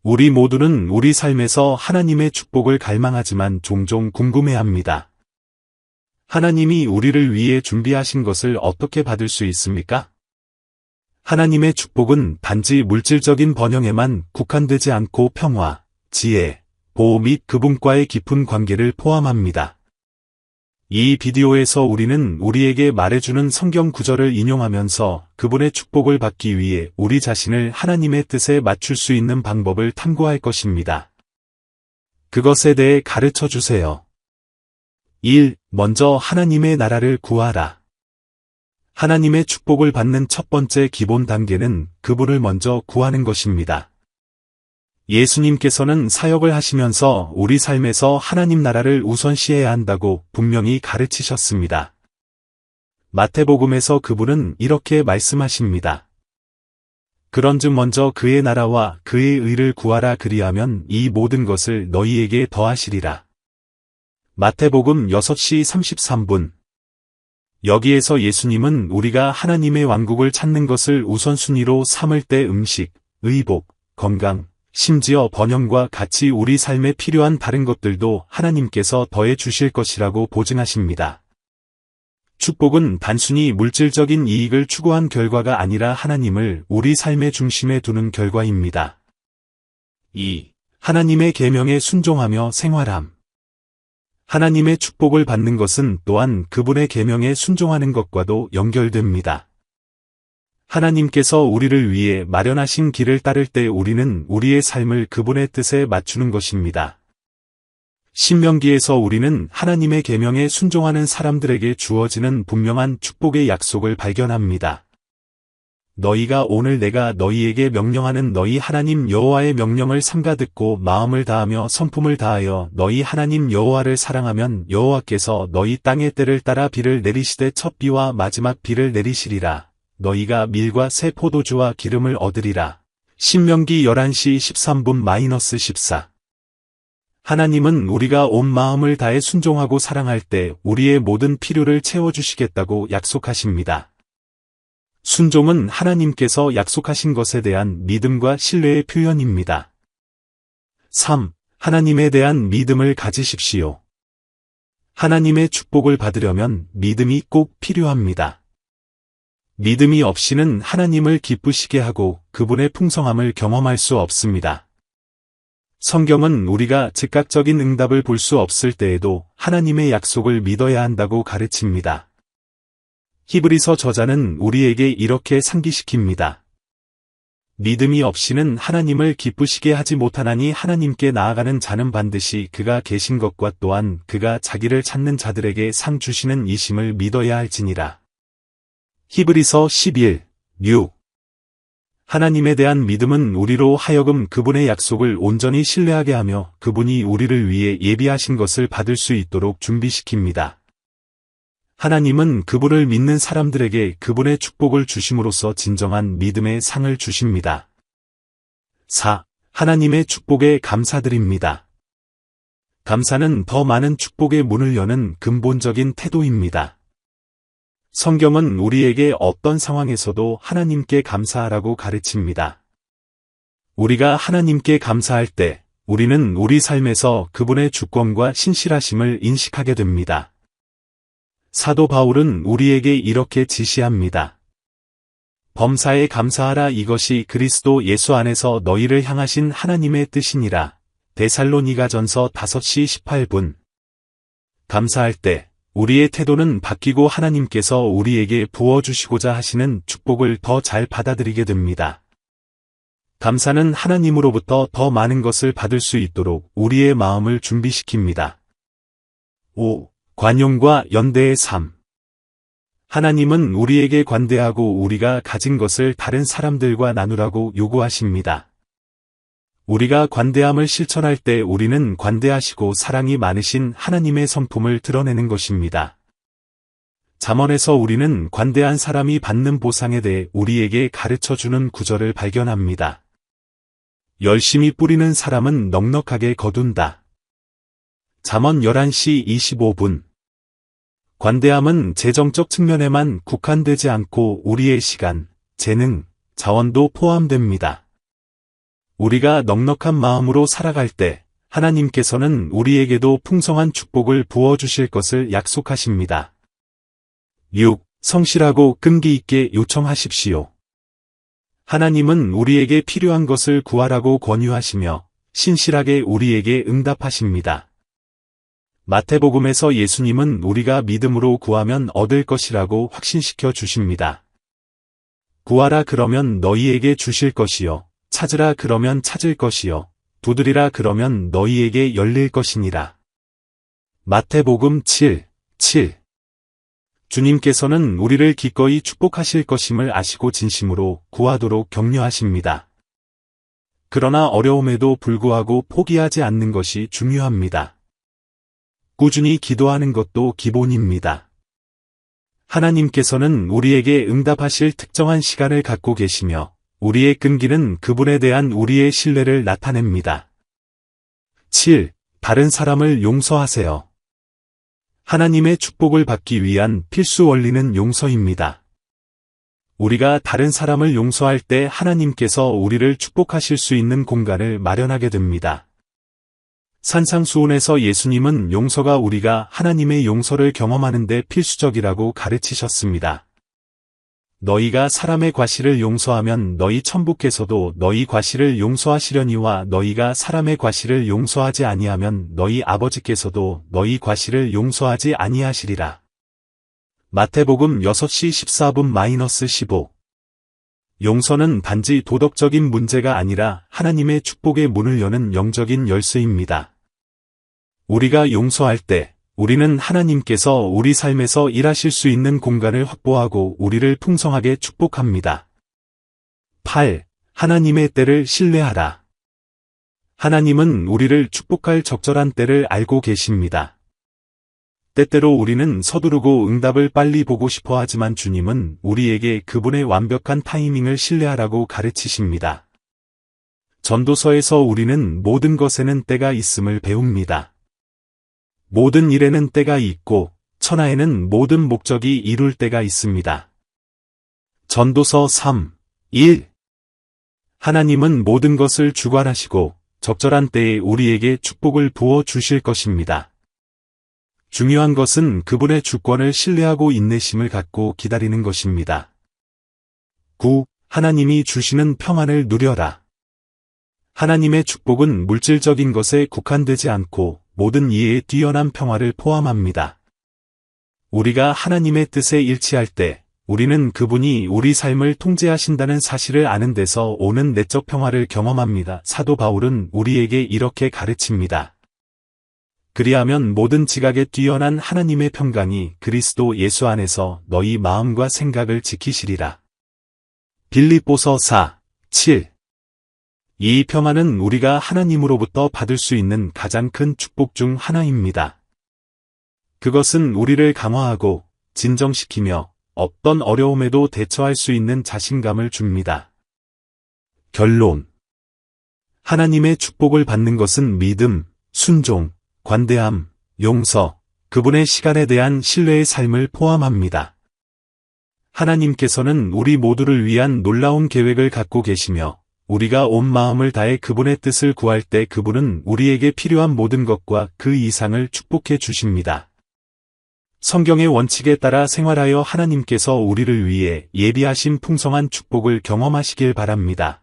우리 모두는 우리 삶에서 하나님의 축복을 갈망하지만 종종 궁금해합니다. 하나님이 우리를 위해 준비하신 것을 어떻게 받을 수 있습니까? 하나님의 축복은 단지 물질적인 번영에만 국한되지 않고 평화, 지혜, 보호 및 그분과의 깊은 관계를 포함합니다. 이 비디오에서 우리는 우리에게 말해주는 성경 구절을 인용하면서 그분의 축복을 받기 위해 우리 자신을 하나님의 뜻에 맞출 수 있는 방법을 탐구할 것입니다. 그것에 대해 가르쳐 주세요. 1. 먼저 하나님의 나라를 구하라. 하나님의 축복을 받는 첫 번째 기본 단계는 그분을 먼저 구하는 것입니다. 예수님께서는 사역을 하시면서 우리 삶에서 하나님 나라를 우선시해야 한다고 분명히 가르치셨습니다. 마태복음에서 그분은 이렇게 말씀하십니다. 그런즉 먼저 그의 나라와 그의 의를 구하라 그리하면 이 모든 것을 너희에게 더하시리라. 마태복음 6시 33분. 여기에서 예수님은 우리가 하나님의 왕국을 찾는 것을 우선순위로 삼을 때 음식, 의복, 건강, 심지어 번영과 같이 우리 삶에 필요한 다른 것들도 하나님께서 더해 주실 것이라고 보증하십니다. 축복은 단순히 물질적인 이익을 추구한 결과가 아니라 하나님을 우리 삶의 중심에 두는 결과입니다. 2. 하나님의 계명에 순종하며 생활함. 하나님의 축복을 받는 것은 또한 그분의 계명에 순종하는 것과도 연결됩니다. 하나님께서 우리를 위해 마련하신 길을 따를 때 우리는 우리의 삶을 그분의 뜻에 맞추는 것입니다. 신명기에서 우리는 하나님의 계명에 순종하는 사람들에게 주어지는 분명한 축복의 약속을 발견합니다. 너희가 오늘 내가 너희에게 명령하는 너희 하나님 여호와의 명령을 삼가 듣고 마음을 다하며 성품을 다하여 너희 하나님 여호와를 사랑하면 여호와께서 너희 땅의 때를 따라 비를 내리시되 첫 비와 마지막 비를 내리시리라. 너희가 밀과 새 포도주와 기름을 얻으리라. 신명기 11시 13분-14. 하나님은 우리가 온 마음을 다해 순종하고 사랑할 때 우리의 모든 필요를 채워주시겠다고 약속하십니다. 순종은 하나님께서 약속하신 것에 대한 믿음과 신뢰의 표현입니다. 3. 하나님에 대한 믿음을 가지십시오. 하나님의 축복을 받으려면 믿음이 꼭 필요합니다. 믿음이 없이는 하나님을 기쁘시게 하고 그분의 풍성함을 경험할 수 없습니다. 성경은 우리가 즉각적인 응답을 볼 수 없을 때에도 하나님의 약속을 믿어야 한다고 가르칩니다. 히브리서 저자는 우리에게 이렇게 상기시킵니다. 믿음이 없이는 하나님을 기쁘시게 하지 못하나니 하나님께 나아가는 자는 반드시 그가 계신 것과 또한 그가 자기를 찾는 자들에게 상 주시는 이심을 믿어야 할지니라. 히브리서 11:6. 하나님에 대한 믿음은 우리로 하여금 그분의 약속을 온전히 신뢰하게 하며 그분이 우리를 위해 예비하신 것을 받을 수 있도록 준비시킵니다. 하나님은 그분을 믿는 사람들에게 그분의 축복을 주심으로써 진정한 믿음의 상을 주십니다. 4. 하나님의 축복에 감사드립니다. 감사는 더 많은 축복의 문을 여는 근본적인 태도입니다. 성경은 우리에게 어떤 상황에서도 하나님께 감사하라고 가르칩니다. 우리가 하나님께 감사할 때 우리는 우리 삶에서 그분의 주권과 신실하심을 인식하게 됩니다. 사도 바울은 우리에게 이렇게 지시합니다. 범사에 감사하라 이것이 그리스도 예수 안에서 너희를 향하신 하나님의 뜻이니라. 데살로니가전서 5시 18분. 감사할 때 우리의 태도는 바뀌고 하나님께서 우리에게 부어주시고자 하시는 축복을 더 잘 받아들이게 됩니다. 감사는 하나님으로부터 더 많은 것을 받을 수 있도록 우리의 마음을 준비시킵니다. 5. 관용과 연대의 삶. 하나님은 우리에게 관대하고 우리가 가진 것을 다른 사람들과 나누라고 요구하십니다. 우리가 관대함을 실천할 때 우리는 관대하시고 사랑이 많으신 하나님의 성품을 드러내는 것입니다. 잠언에서 우리는 관대한 사람이 받는 보상에 대해 우리에게 가르쳐주는 구절을 발견합니다. 열심히 뿌리는 사람은 넉넉하게 거둔다. 잠언 11시 25분. 관대함은 재정적 측면에만 국한되지 않고 우리의 시간, 재능, 자원도 포함됩니다. 우리가 넉넉한 마음으로 살아갈 때 하나님께서는 우리에게도 풍성한 축복을 부어주실 것을 약속하십니다. 6. 성실하고 끈기 있게 요청하십시오. 하나님은 우리에게 필요한 것을 구하라고 권유하시며 신실하게 우리에게 응답하십니다. 마태복음에서 예수님은 우리가 믿음으로 구하면 얻을 것이라고 확신시켜 주십니다. 구하라 그러면 너희에게 주실 것이요. 찾으라 그러면 찾을 것이요. 두드리라 그러면 너희에게 열릴 것이니라. 마태복음 7:7. 주님께서는 우리를 기꺼이 축복하실 것임을 아시고 진심으로 구하도록 격려하십니다. 그러나 어려움에도 불구하고 포기하지 않는 것이 중요합니다. 꾸준히 기도하는 것도 기본입니다. 하나님께서는 우리에게 응답하실 특정한 시간을 갖고 계시며 우리의 끈기는 그분에 대한 우리의 신뢰를 나타냅니다. 7. 다른 사람을 용서하세요. 하나님의 축복을 받기 위한 필수 원리는 용서입니다. 우리가 다른 사람을 용서할 때 하나님께서 우리를 축복하실 수 있는 공간을 마련하게 됩니다. 산상수훈에서 예수님은 용서가 우리가 하나님의 용서를 경험하는 데 필수적이라고 가르치셨습니다. 너희가 사람의 과실을 용서하면 너희 천부께서도 너희 과실을 용서하시려니와 너희가 사람의 과실을 용서하지 아니하면 너희 아버지께서도 너희 과실을 용서하지 아니하시리라. 마태복음 6시 14분-15. 용서는 단지 도덕적인 문제가 아니라 하나님의 축복의 문을 여는 영적인 열쇠입니다. 우리가 용서할 때 우리는 하나님께서 우리 삶에서 일하실 수 있는 공간을 확보하고 우리를 풍성하게 축복합니다. 8. 하나님의 때를 신뢰하라. 하나님은 우리를 축복할 적절한 때를 알고 계십니다. 때때로 우리는 서두르고 응답을 빨리 보고 싶어 하지만 주님은 우리에게 그분의 완벽한 타이밍을 신뢰하라고 가르치십니다. 전도서에서 우리는 모든 것에는 때가 있음을 배웁니다. 모든 일에는 때가 있고 천하에는 모든 목적이 이룰 때가 있습니다. 전도서 3:1. 하나님은 모든 것을 주관하시고 적절한 때에 우리에게 축복을 부어 주실 것입니다. 중요한 것은 그분의 주권을 신뢰하고 인내심을 갖고 기다리는 것입니다. 9. 하나님이 주시는 평안을 누려라. 하나님의 축복은 물질적인 것에 국한되지 않고 모든 이해에 뛰어난 평화를 포함합니다. 우리가 하나님의 뜻에 일치할 때 우리는 그분이 우리 삶을 통제하신다는 사실을 아는 데서 오는 내적 평화를 경험합니다. 사도 바울은 우리에게 이렇게 가르칩니다. 그리하면 모든 지각에 뛰어난 하나님의 평강이 그리스도 예수 안에서 너희 마음과 생각을 지키시리라. 빌립보서 4:7. 이 평안은 우리가 하나님으로부터 받을 수 있는 가장 큰 축복 중 하나입니다. 그것은 우리를 강화하고 진정시키며 어떤 어려움에도 대처할 수 있는 자신감을 줍니다. 결론. 하나님의 축복을 받는 것은 믿음, 순종, 관대함, 용서, 그분의 시간에 대한 신뢰의 삶을 포함합니다. 하나님께서는 우리 모두를 위한 놀라운 계획을 갖고 계시며 우리가 온 마음을 다해 그분의 뜻을 구할 때 그분은 우리에게 필요한 모든 것과 그 이상을 축복해 주십니다. 성경의 원칙에 따라 생활하여 하나님께서 우리를 위해 예비하신 풍성한 축복을 경험하시길 바랍니다.